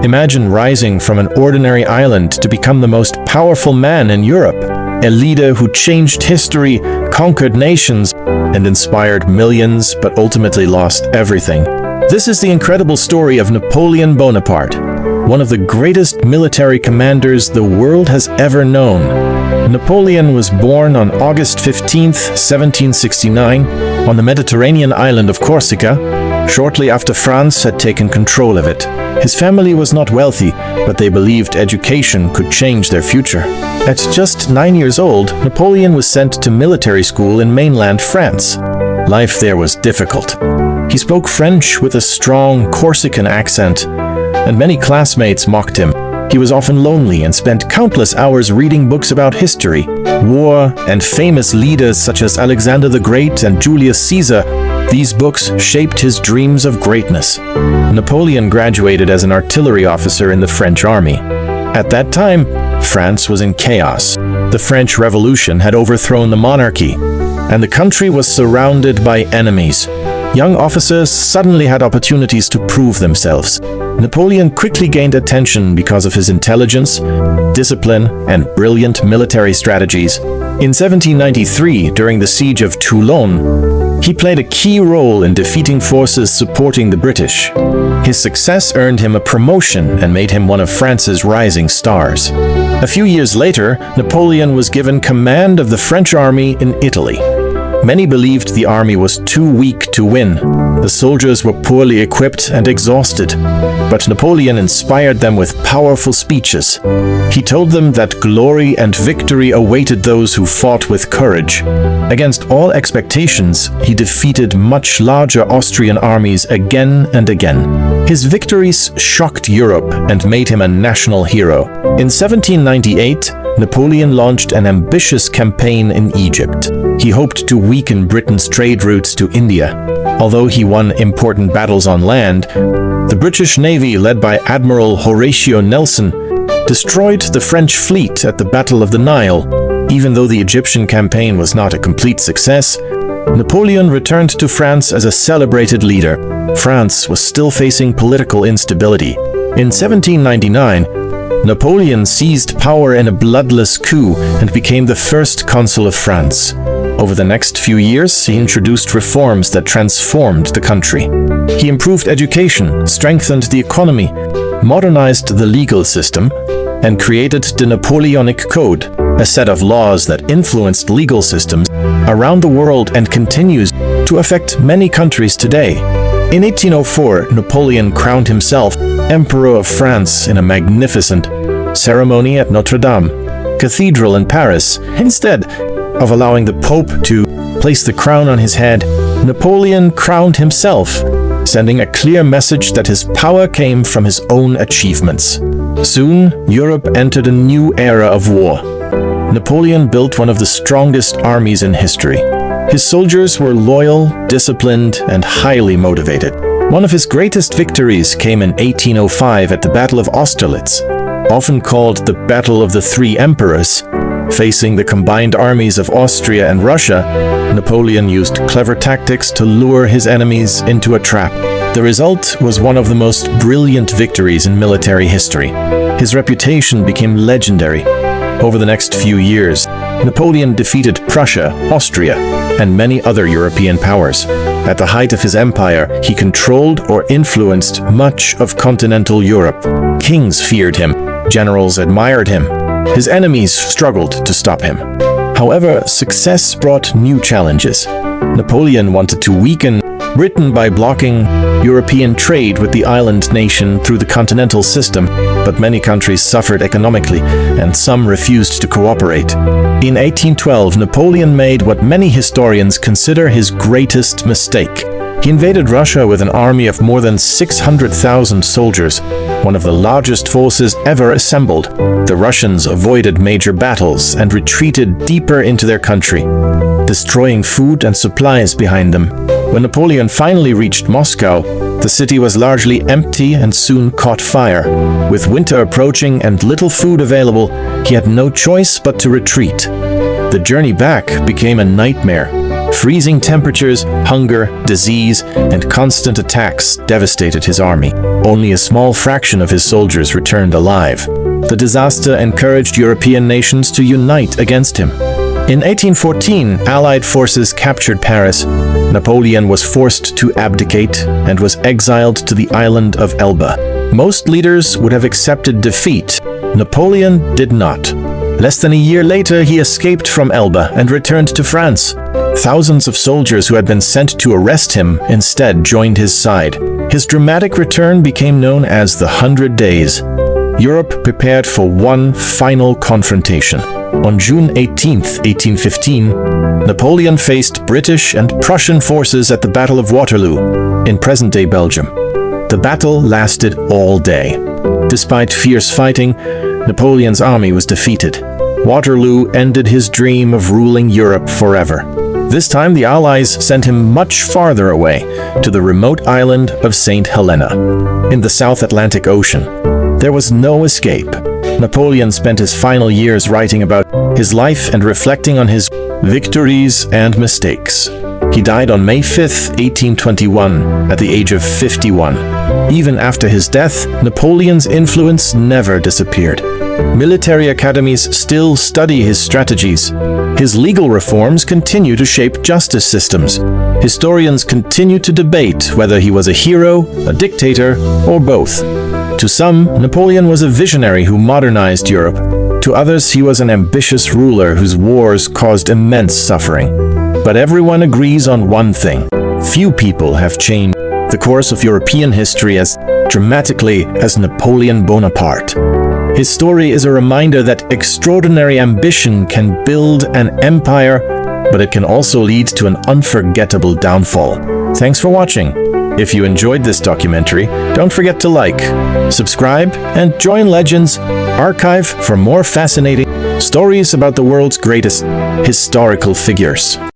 Imagine rising from an ordinary island to become the most powerful man in Europe, a leader who changed history, conquered nations, and inspired millions, but ultimately lost everything. This is the incredible story of Napoleon Bonaparte, one of the greatest military commanders the world has ever known. Napoleon was born on August 15, 1769, on the Mediterranean island of Corsica, shortly after France had taken control of it. His family was not wealthy, but they believed education could change their future. At just 9 years old, Napoleon was sent to military school in mainland France. Life there was difficult. He spoke French with a strong Corsican accent, and many classmates mocked him. He was often lonely and spent countless hours reading books about history, war, and famous leaders such as Alexander the Great and Julius Caesar. These books shaped his dreams of greatness. Napoleon graduated as an artillery officer in the French army. At that time, France was in chaos. The French Revolution had overthrown the monarchy, and the country was surrounded by enemies. Young officers suddenly had opportunities to prove themselves. Napoleon quickly gained attention because of his intelligence, discipline, and brilliant military strategies. In 1793, during the siege of Toulon, he played a key role in defeating forces supporting the British. His success earned him a promotion and made him one of France's rising stars. A few years later, Napoleon was given command of the French army in Italy. Many believed the army was too weak to win. The soldiers were poorly equipped and exhausted, but Napoleon inspired them with powerful speeches. He told them that glory and victory awaited those who fought with courage. Against all expectations, he defeated much larger Austrian armies again and again. His victories shocked Europe and made him a national hero. In 1798, Napoleon launched an ambitious campaign in Egypt. He hoped to weaken Britain's trade routes to India. Although he won important battles on land, the British Navy, led by Admiral Horatio Nelson, destroyed the French fleet at the Battle of the Nile. Even though the Egyptian campaign was not a complete success, Napoleon returned to France as a celebrated leader. France was still facing political instability. In 1799, Napoleon seized power in a bloodless coup and became the first consul of France. Over the next few years, he introduced reforms that transformed the country. He improved education, strengthened the economy, modernized the legal system, and created the Napoleonic Code, a set of laws that influenced legal systems around the world and continues to affect many countries today. In 1804, Napoleon crowned himself Emperor of France in a magnificent ceremony at Notre Dame Cathedral in Paris. Instead of allowing the Pope to place the crown on his head, Napoleon crowned himself, sending a clear message that his power came from his own achievements. Soon, Europe entered a new era of war. Napoleon built one of the strongest armies in history. His soldiers were loyal, disciplined, and highly motivated. One of his greatest victories came in 1805 at the Battle of Austerlitz, often called the Battle of the Three Emperors. Facing the combined armies of Austria and Russia, Napoleon used clever tactics to lure his enemies into a trap. The result was one of the most brilliant victories in military history. His reputation became legendary. Over the next few years, Napoleon defeated Prussia, Austria, and many other European powers. At the height of his empire, he controlled or influenced much of continental Europe. Kings feared him, generals admired him. His enemies struggled to stop him. However, success brought new challenges. Napoleon wanted to weaken Britain by blocking European trade with the island nation through the continental system, but many countries suffered economically, and some refused to cooperate. In 1812, Napoleon made what many historians consider his greatest mistake. He invaded Russia with an army of more than 600,000 soldiers, one of the largest forces ever assembled. The Russians avoided major battles and retreated deeper into their country, destroying food and supplies behind them. When Napoleon finally reached Moscow, the city was largely empty and soon caught fire. With winter approaching and little food available, he had no choice but to retreat. The journey back became a nightmare. Freezing temperatures, hunger, disease, and constant attacks devastated his army. Only a small fraction of his soldiers returned alive. The disaster encouraged European nations to unite against him. In 1814, Allied forces captured Paris. Napoleon was forced to abdicate and was exiled to the island of Elba. Most leaders would have accepted defeat. Napoleon did not. Less than a year later, he escaped from Elba and returned to France. Thousands of soldiers who had been sent to arrest him instead joined his side. His dramatic return became known as the 100 Days. Europe prepared for one final confrontation. On June 18, 1815, Napoleon faced British and Prussian forces at the Battle of Waterloo, in present-day Belgium. The battle lasted all day. Despite fierce fighting, Napoleon's army was defeated. Waterloo ended his dream of ruling Europe forever. This time, the Allies sent him much farther away, to the remote island of St. Helena, in the South Atlantic Ocean. There was no escape. Napoleon spent his final years writing about his life and reflecting on his victories and mistakes. He died on May 5, 1821, at the age of 51. Even after his death, Napoleon's influence never disappeared. Military academies still study his strategies. His legal reforms continue to shape justice systems. Historians continue to debate whether he was a hero, a dictator, or both. To some, Napoleon was a visionary who modernized Europe. To others, he was an ambitious ruler whose wars caused immense suffering. But everyone agrees on one thing: few people have changed the course of European history as dramatically as Napoleon Bonaparte. His story is a reminder that extraordinary ambition can build an empire, but it can also lead to an unforgettable downfall. Thanks for watching. If you enjoyed this documentary, don't forget to like, subscribe, and join Legends Archive for more fascinating stories about the world's greatest historical figures.